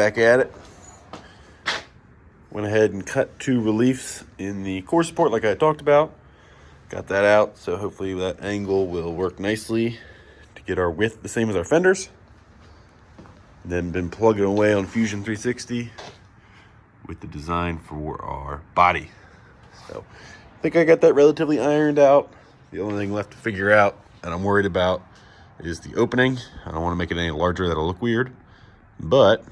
back at it. Went ahead and cut 2 reliefs in the core support like I talked about. Got that out, so hopefully that angle will work nicely to get our width the same as our fenders. Then been plugging away on Fusion 360 with the design for our body. So I think I got that relatively ironed out. The only thing left to figure out that I'm worried about is the opening. I don't want to make it any larger, that'll look weird. But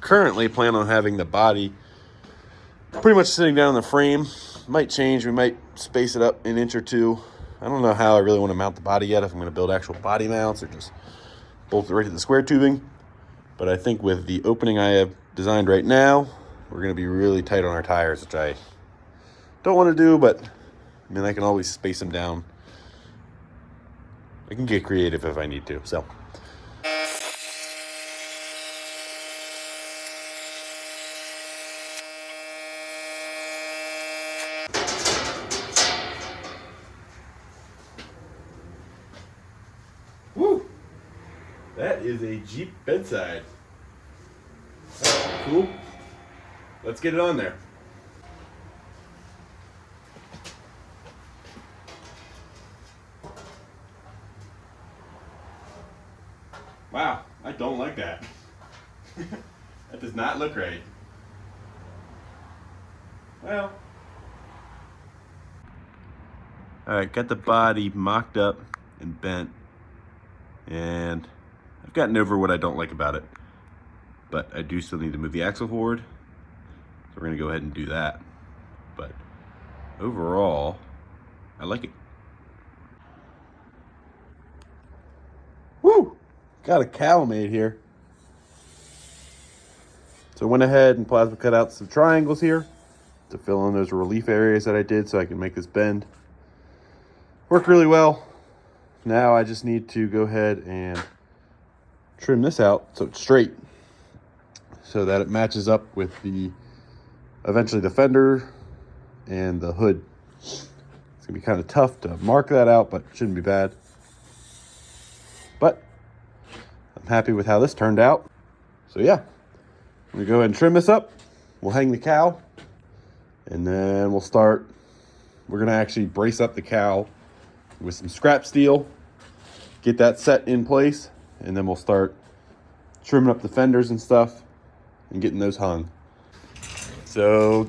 currently plan on having the body pretty much sitting down in the frame. Might change, we might space it up an inch or 2. I don't know how I really want to mount the body yet, if I'm going to build actual body mounts or just bolt it right to the square tubing. But I think with the opening I have designed right now, we're going to be really tight on our tires, which I don't want to do, but I mean, I can always space them down. I can get creative if I need to, so. Woo! That is a Jeep bedside. That's cool. Let's get it on there. Wow, I don't like that. That does not look right. Well. Alright, got the body mocked up and bent. And I've gotten over what I don't like about it. But I do still need to move the axle forward. So we're going to go ahead and do that. But overall, I like it. Woo! Got a cowl made here. So I went ahead and plasma cut out some triangles here to fill in those relief areas that I did so I can make this bend work really well. Now I just need to go ahead and trim this out so it's straight, so that it matches up with the eventually the fender and the hood. It's gonna be kind of tough to mark that out, but it shouldn't be bad. But I'm happy with how this turned out. So yeah, I'm gonna go ahead and trim this up. We'll hang the cowl, and then we'll start. We're gonna actually brace up the cowl with some scrap steel, get that set in place, and then we'll start trimming up the fenders and stuff and getting those hung. So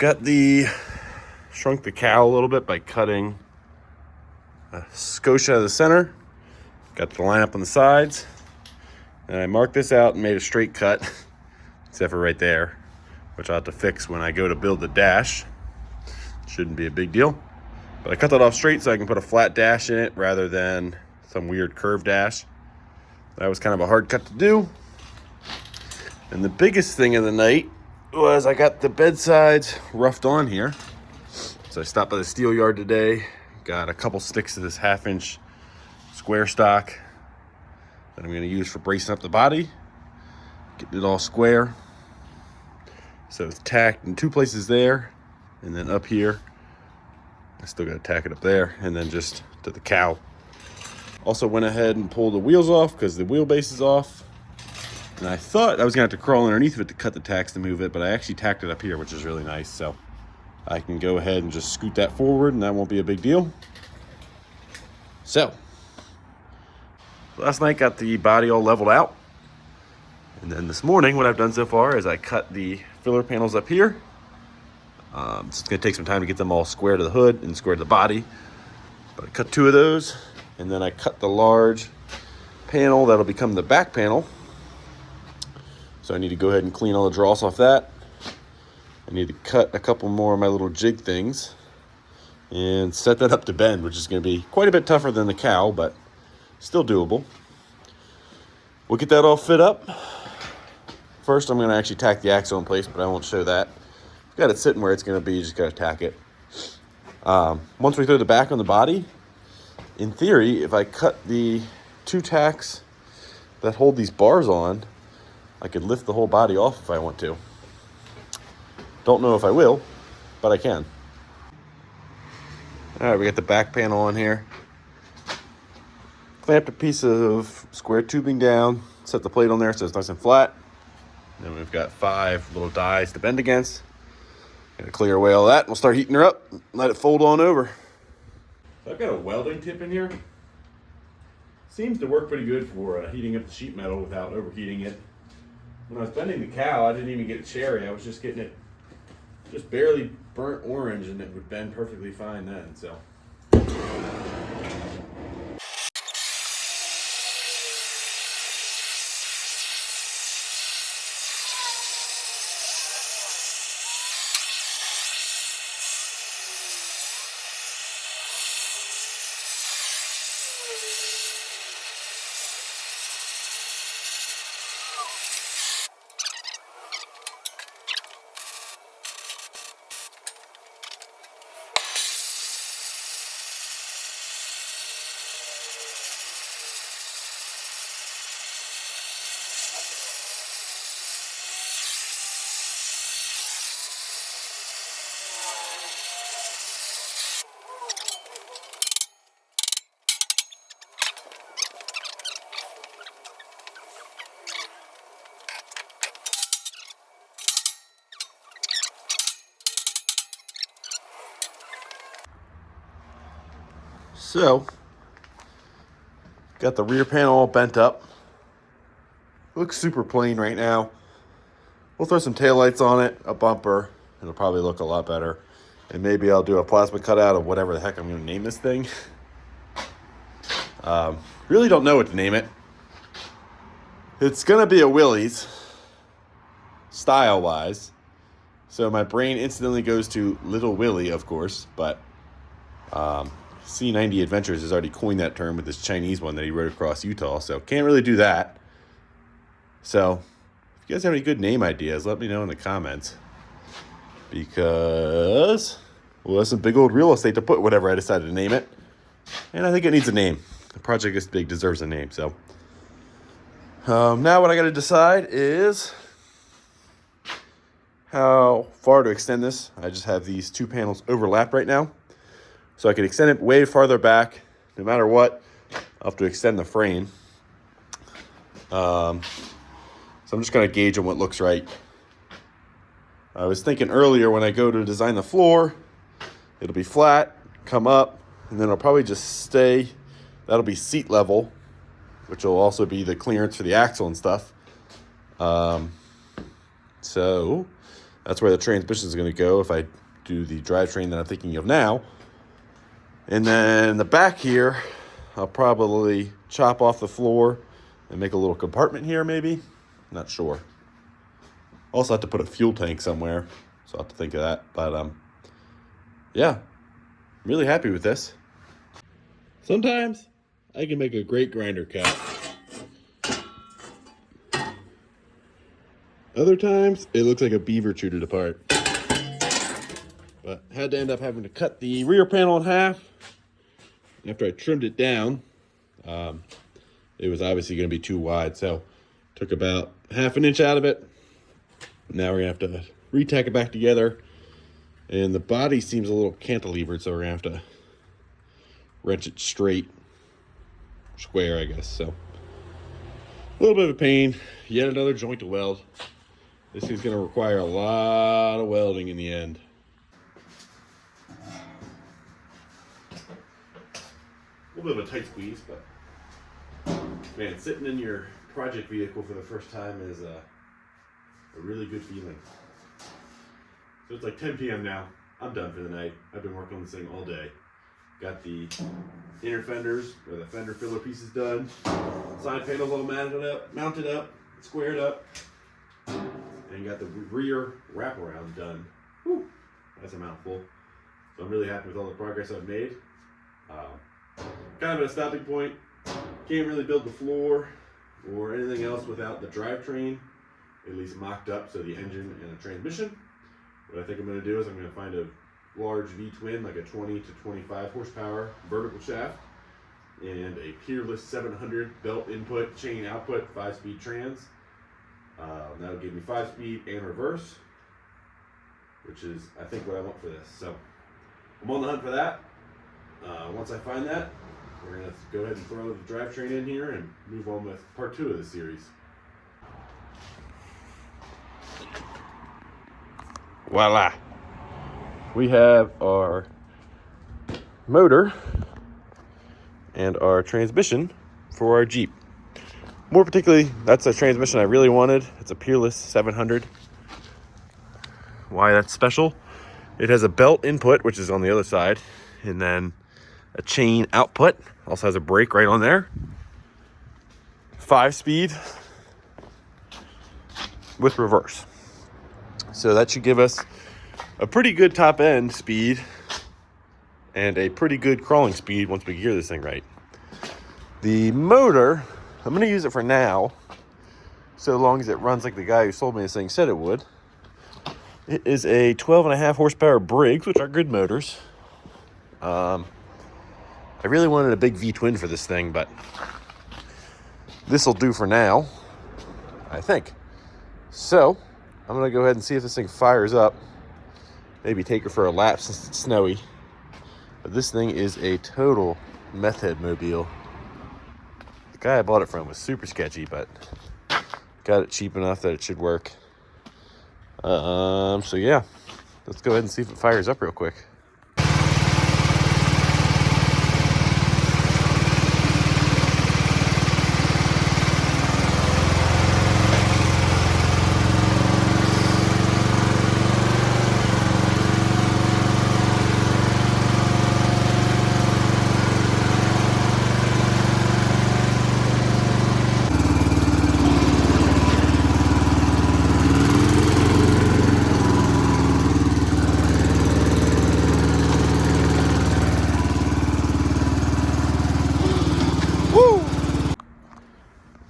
shrunk the cowl a little bit by cutting a skosh out of the center. Got the line up on the sides. And I marked this out and made a straight cut, except for right there, which I'll have to fix when I go to build the dash. Shouldn't be a big deal. But I cut that off straight so I can put a flat dash in it rather than some weird curved dash. That was kind of a hard cut to do. And the biggest thing of the night was I got the bed sides roughed on here. So I stopped by the steel yard today, got a couple sticks of this 1/2-inch square stock that I'm going to use for bracing up the body, getting it all square. So it's tacked in 2 places there, and then up here. I still got to tack it up there, and then just to the cowl. Also went ahead and pulled the wheels off because the wheelbase is off. And I thought I was going to have to crawl underneath of it to cut the tacks to move it, but I actually tacked it up here, which is really nice. So I can go ahead and just scoot that forward, and that won't be a big deal. So last night got the body all leveled out. And then this morning, what I've done so far is I cut the filler panels up here. So it's going to take some time to get them all square to the hood and square to the body. But I cut 2 of those, and then I cut the large panel that'll become the back panel. So I need to go ahead and clean all the dross off that. I need to cut a couple more of my little jig things and set that up to bend, which is going to be quite a bit tougher than the cowl, but still doable. We'll get that all fit up. First, I'm going to actually tack the axle in place, but I won't show that. Got it sitting where it's going to be, you just got to tack it. Once we throw the back on the body, in theory, if I cut the 2 tacks that hold these bars on, I could lift the whole body off if I want to. Don't know if I will, but I can. All right, we got the back panel on here. Clamped a piece of square tubing down, set the plate on there so it's nice and flat. Then we've got 5 little dies to bend against. Gonna clear away all that, and we'll start heating her up. Let it fold on over. So I've got a welding tip in here. Seems to work pretty good for heating up the sheet metal without overheating it. When I was bending the cow, I didn't even get cherry. I was just getting it just barely burnt orange, and it would bend perfectly fine then. So. So, got the rear panel all bent up. Looks super plain right now. We'll throw some taillights on it, a bumper. It'll probably look a lot better. And maybe I'll do a plasma cutout of whatever the heck I'm going to name this thing. Really don't know what to name it. It's going to be a Willys, style-wise. So my brain instantly goes to Little Willie, of course, but C90 Adventures has already coined that term with this Chinese one that he rode across Utah, so can't really do that. So, if you guys have any good name ideas, let me know in the comments. Because, well, that's some big old real estate to put whatever I decided to name it. And I think it needs a name. A project this big deserves a name, so. Now what I got to decide is how far to extend this. I just have these 2 panels overlapped right now. So I can extend it way farther back. No matter what, I'll have to extend the frame. So I'm just going to gauge on what looks right. I was thinking earlier when I go to design the floor, it'll be flat, come up, and then it'll probably just stay. That'll be seat level, which will also be the clearance for the axle and stuff. So that's where the transmission is going to go if I do the drivetrain that I'm thinking of now. And then the back here, I'll probably chop off the floor and make a little compartment here maybe. Not sure. Also have to put a fuel tank somewhere, so I'll have to think of that. But yeah, I'm really happy with this. Sometimes I can make a great grinder cut. Other times it looks like a beaver chewed it apart. But had to end up having to cut the rear panel in half. After I trimmed it down, it was obviously going to be too wide, so took about 1/2 inch out of it. Now we're going to have to re-tack it back together, and the body seems a little cantilevered, so we're going to have to wrench it straight, square, I guess. So a little bit of a pain. Yet another joint to weld. This thing's going to require a lot of welding in the end. A little bit of a tight squeeze, but man, sitting in your project vehicle for the first time is a really good feeling. So it's like 10 p.m. now. I'm done for the night. I've been working on this thing all day. Got the inner fenders, or the fender filler pieces done. Side panels all mounted up, squared up. And got the rear wraparound done. Whew, that's a mouthful. So I'm really happy with all the progress I've made. Kind of at a stopping point. Can't really build the floor or anything else without the drivetrain at least mocked up, so the engine and the transmission. What I think I'm going to do is I'm going to find a large V-twin, like a 20 to 25 horsepower vertical shaft, and a Peerless 700 belt input, chain output, 5-speed trans. That'll give me 5-speed and reverse, which is, I think, what I want for this. So I'm on the hunt for that. Once I find that, we're going to go ahead and throw the drivetrain in here and move on with part 2 of the series. voila. We have our motor and our transmission for our Jeep. More particularly, that's a transmission I really wanted. It's a Peerless 700. Why that's special? It has a belt input, which is on the other side, and then a chain output. Also has a brake right on there. 5-speed with reverse. So that should give us a pretty good top end speed and a pretty good crawling speed once we gear this thing right. The motor, I'm going to use it for now, so long as it runs like the guy who sold me this thing said it would. It is a 12.5 horsepower Briggs, which are good motors. I really wanted a big V-twin for this thing, but this will do for now, I think. So I'm going to go ahead and see if this thing fires up. Maybe take her for a lap since it's snowy. But this thing is a total meth head mobile. The guy I bought it from was super sketchy, but got it cheap enough that it should work. So yeah, let's go ahead and see if it fires up real quick.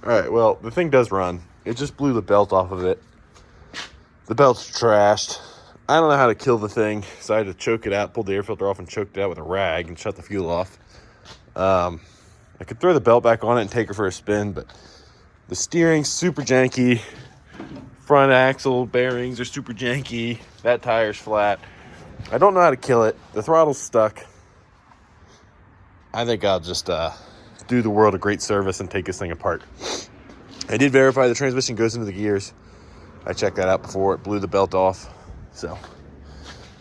Alright, well, the thing does run. It just blew the belt off of it. The belt's trashed. I don't know how to kill the thing, so I had to choke it out, pulled the air filter off and choked it out with a rag and shut the fuel off. I could throw the belt back on it and take her for a spin, but the steering's super janky. Front axle bearings are super janky. That tire's flat. I don't know how to kill it. The throttle's stuck. I think I'll just do the world a great service and take this thing apart. I did verify the transmission goes into the gears. I checked that out before it blew the belt off. So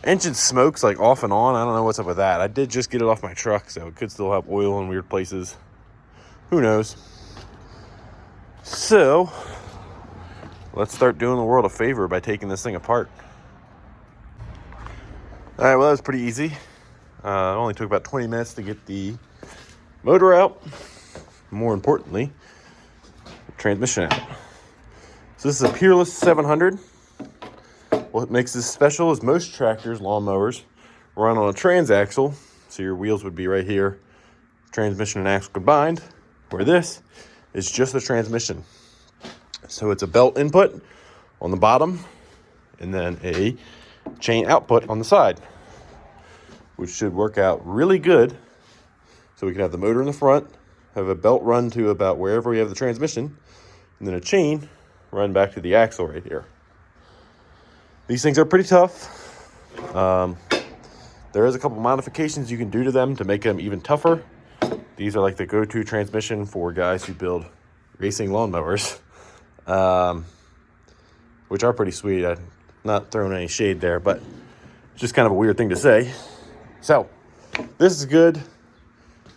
engine smokes like off and on. I don't know what's up with that. I did just get it off my truck, so it could still have oil in weird places. Who knows? So let's start doing the world a favor by taking this thing apart. All right, well, that was pretty easy. It only took about 20 minutes to get the motor out. More importantly, the transmission out. So this is a Peerless 700. What makes this special is most tractors, lawnmowers, run on a transaxle. So your wheels would be right here, transmission and axle combined, where this is just the transmission. So it's a belt input on the bottom and then a chain output on the side, which should work out really good. So we can have the motor in the front, have a belt run to about wherever we have the transmission, and then a chain run back to the axle right here. These things are pretty tough. There is a couple modifications you can do to them to make them even tougher. These are like the go-to transmission for guys who build racing lawnmowers, which are pretty sweet. I'm not throwing any shade there, but just kind of a weird thing to say. So this is good.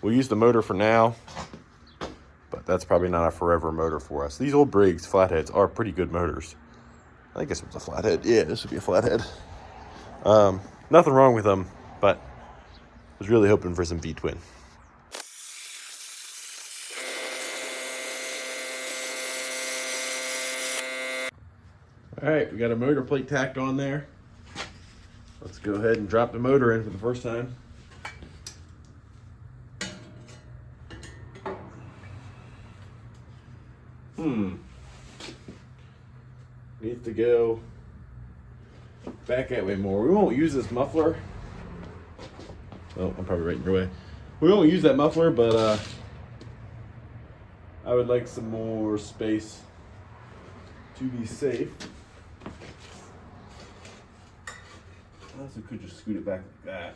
We'll use the motor for now, but that's probably not a forever motor for us. These old Briggs flatheads are pretty good motors. I think this one's a flathead. Yeah, this would be a flathead. Nothing wrong with them, but I was really hoping for some V-twin. All right, we got a motor plate tacked on there. Let's go ahead and drop the motor in for the first time. Needs to go back that way more. We won't use this muffler. Oh, I'm probably right in your way. We won't use that muffler, but I would like some more space to be safe. I also could just scoot it back like that.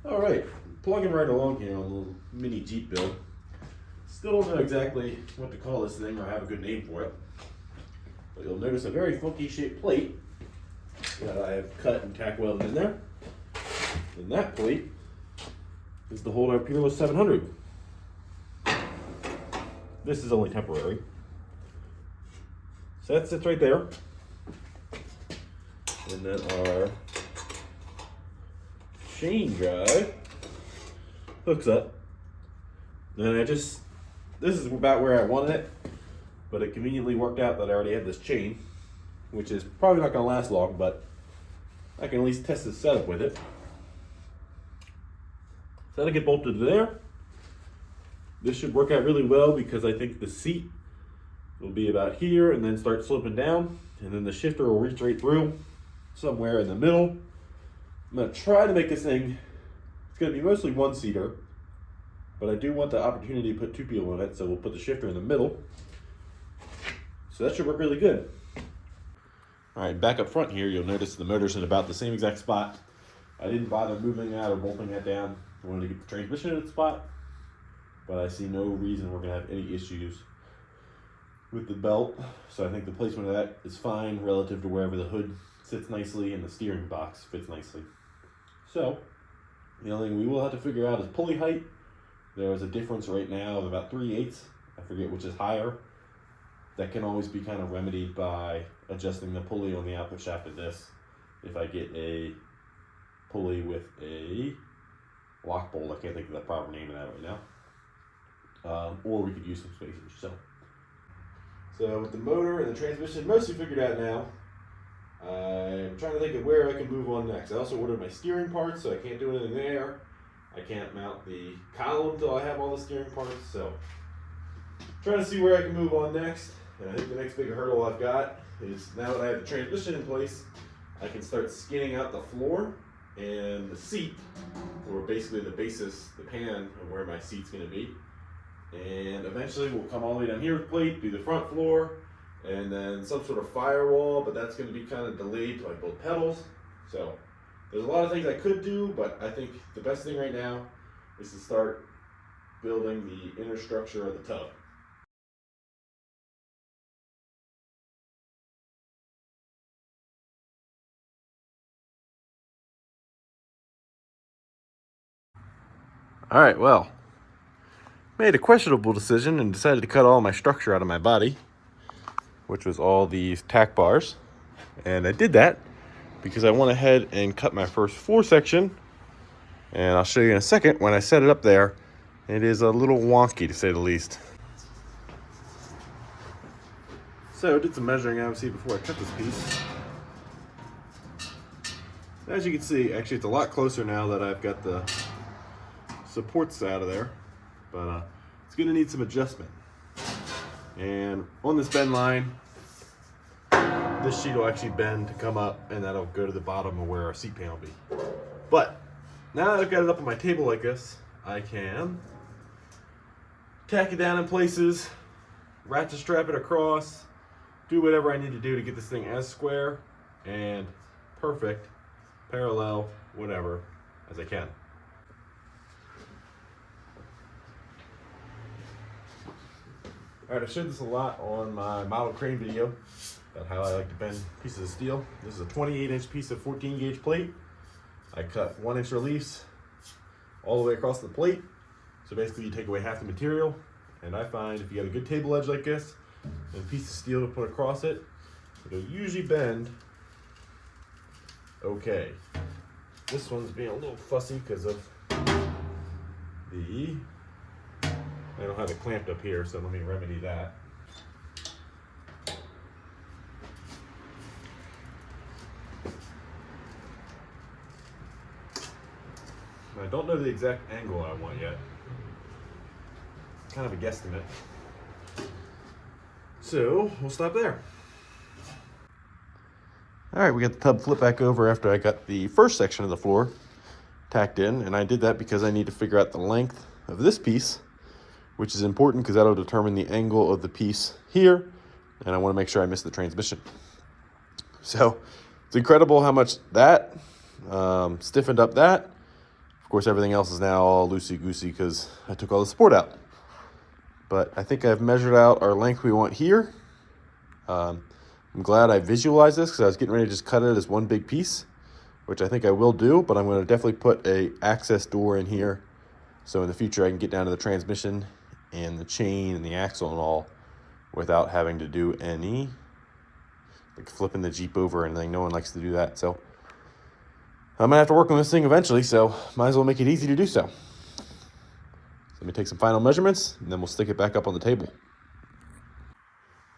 All right, plugging right along here on a little mini Jeep build. Still don't know exactly what to call this thing or have a good name for it. But you'll notice a very funky shaped plate that I have cut and tack welded in there. And that plate is to hold our Peerless 700. This is only temporary. So that sits right there. And then our chain drive hooks up. And this is about where I wanted it, but it conveniently worked out that I already had this chain, which is probably not gonna last long, but I can at least test this setup with it. So that'll get bolted to there. This should work out really well because I think the seat will be about here and then start sloping down, and then the shifter will reach right through somewhere in the middle. I'm gonna try to make this thing, it's gonna be mostly one-seater, but I do want the opportunity to put two people in it, so we'll put the shifter in the middle. So that should work really good. All right, back up front here, you'll notice the motor's in about the same exact spot. I didn't bother moving that or bolting that down. I wanted to get the transmission in its spot, but I see no reason we're gonna have any issues with the belt. So I think the placement of that is fine relative to wherever the hood sits nicely and the steering box fits nicely. So the only thing we will have to figure out is pulley height. There is a difference right now of about 3/8. I forget which is higher. That can always be kind of remedied by adjusting the pulley on the output shaft of this. If I get a pulley with a lock bolt, I can't think of the proper name of that right now. Or we could use some spacers. So with the motor and the transmission mostly figured out now, I'm trying to think of where I can move on next. I also ordered my steering parts, so I can't do anything there. I can't mount the column until I have all the steering parts, so trying to see where I can move on next. And I think the next big hurdle I've got is now that I have the transmission in place, I can start skinning out the floor and the seat, or basically the basis, the pan of where my seat's gonna be. And eventually we'll come all the way down here with plate, do the front floor, and then some sort of firewall, but that's gonna be kind of delayed till I build pedals. So there's a lot of things I could do, but I think the best thing right now is to start building the inner structure of the tub. All right, well, made a questionable decision and decided to cut all my structure out of my body, which was all these tack bars. And I did that because I went ahead and cut my first floor section, and I'll show you in a second. When I set it up there, it is a little wonky to say the least. So I did some measuring obviously before I cut this piece. As you can see, actually it's a lot closer now that I've got the supports out of there, but it's gonna need some adjustment. And on this bend line, this sheet will actually bend to come up, and that'll go to the bottom of where our seat pan will be. But now that I've got it up on my table like this, I can tack it down in places, ratchet strap it across, do whatever I need to do to get this thing as square and perfect, parallel, whatever, as I can. All right, I showed this a lot on my model crane video about how I like to bend pieces of steel. This is a 28-inch piece of 14-gauge plate. I cut 1-inch reliefs all the way across the plate. So basically you take away half the material, and I find if you got a good table edge like this and a piece of steel to put across it, it'll usually bend okay. This one's being a little fussy because of I don't have it clamped up here, so let me remedy that. I don't know the exact angle I want yet. Kind of a guesstimate. So we'll stop there. All right, we got the tub flipped back over after I got the first section of the floor tacked in, and I did that because I need to figure out the length of this piece, which is important because that'll determine the angle of the piece here, and I want to make sure I miss the transmission. So it's incredible how much that stiffened up that. Of course, everything else is now all loosey-goosey because I took all the support out. but I think I've measured out our length we want here. I'm glad I visualized this because I was getting ready to just cut it as one big piece, which I think I will do, but I'm going to definitely put a access door in here so in the future I can get down to the transmission and the chain and the axle and all without having to do any, like flipping the Jeep over and anything. No one likes to do that. So I'm gonna have to work on this thing eventually, so might as well make it easy to do so. Let me take some final measurements and then we'll stick it back up on the table.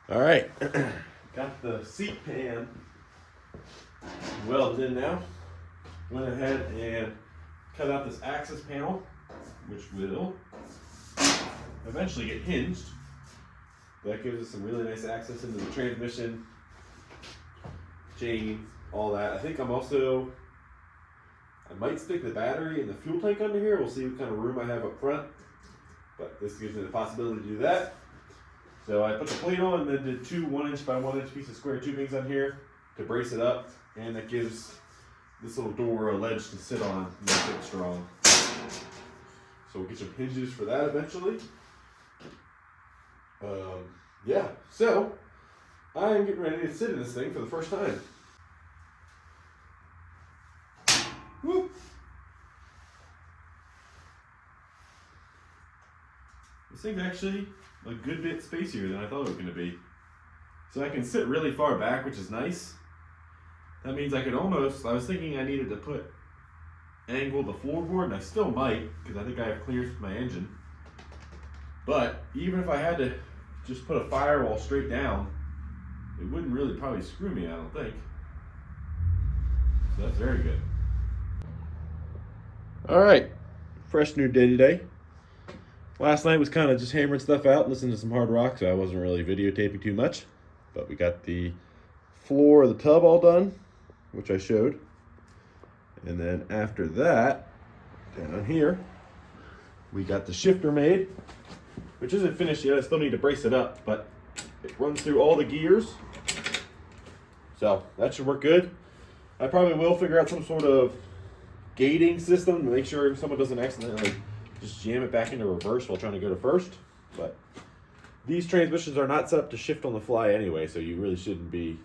All right, got the seat pan welded in now. Went ahead and cut out this access panel, which will eventually get hinged. That gives us some really nice access into the transmission, chain, all that. I think I might stick the battery and the fuel tank under here. We'll see what kind of room I have up front, but this gives me the possibility to do that. So I put the plate on and then did two 1" by 1" piece of square tubings on here to brace it up, and that gives this little door a ledge to sit on and make it strong. So we'll get some hinges for that eventually. Yeah, so I'm getting ready to sit in this thing for the first time. Whoop. This thing's actually a good bit spacier than I thought it was going to be. So I can sit really far back, which is nice. That means I was thinking I needed to angle the floorboard, and I still might, because I think I have clearance with my engine. But even if I had to just put a firewall straight down, it wouldn't really probably screw me, I don't think. So that's very good. All right, fresh new day today. Last night was kind of just hammering stuff out, listening to some hard rock, so I wasn't really videotaping too much. But we got the floor of the tub all done, which I showed. And then after that, down here, we got the shifter made, which isn't finished yet. I still need to brace it up, but it runs through all the gears. So that should work good. I probably will figure out some sort of gating system to make sure someone doesn't accidentally just jam it back into reverse while trying to go to first. But these transmissions are not set up to shift on the fly anyway, so you really shouldn't be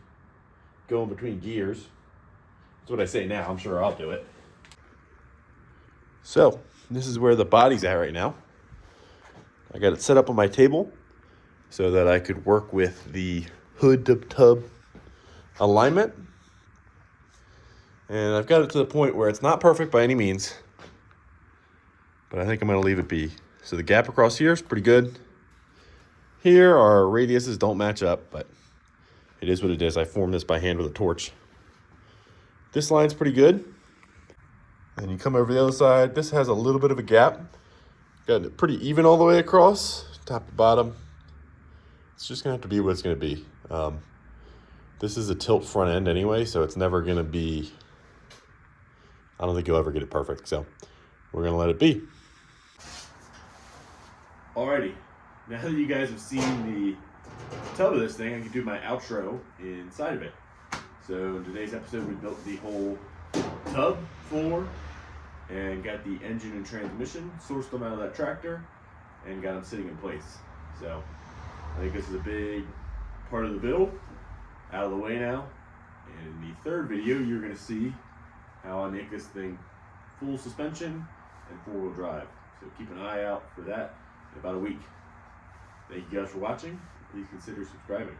going between gears. That's what I say now. I'm sure I'll do it. So this is where the body's at right now. I got it set up on my table so that I could work with the hood to tub alignment. And I've got it to the point where it's not perfect by any means, but I think I'm going to leave it be. So the gap across here is pretty good. Here our radiuses don't match up, but it is what it is. I formed this by hand with a torch. This line's pretty good. And you come over the other side. This has a little bit of a gap. Got it pretty even all the way across, top to bottom. It's just going to have to be what it's going to be. This is a tilt front end anyway, so it's never going to be, I don't think you'll ever get it perfect. So we're going to let it be. Alrighty, now that you guys have seen the tub of this thing, I can do my outro inside of it. So in today's episode, we built the whole tub floor and got the engine and transmission, sourced them out of that tractor, and got them sitting in place. So I think this is a big part of the build out of the way now. And in the third video, you're going to see how I make this thing full suspension and four-wheel drive. So keep an eye out for that in about a week. Thank you guys for watching. Please consider subscribing.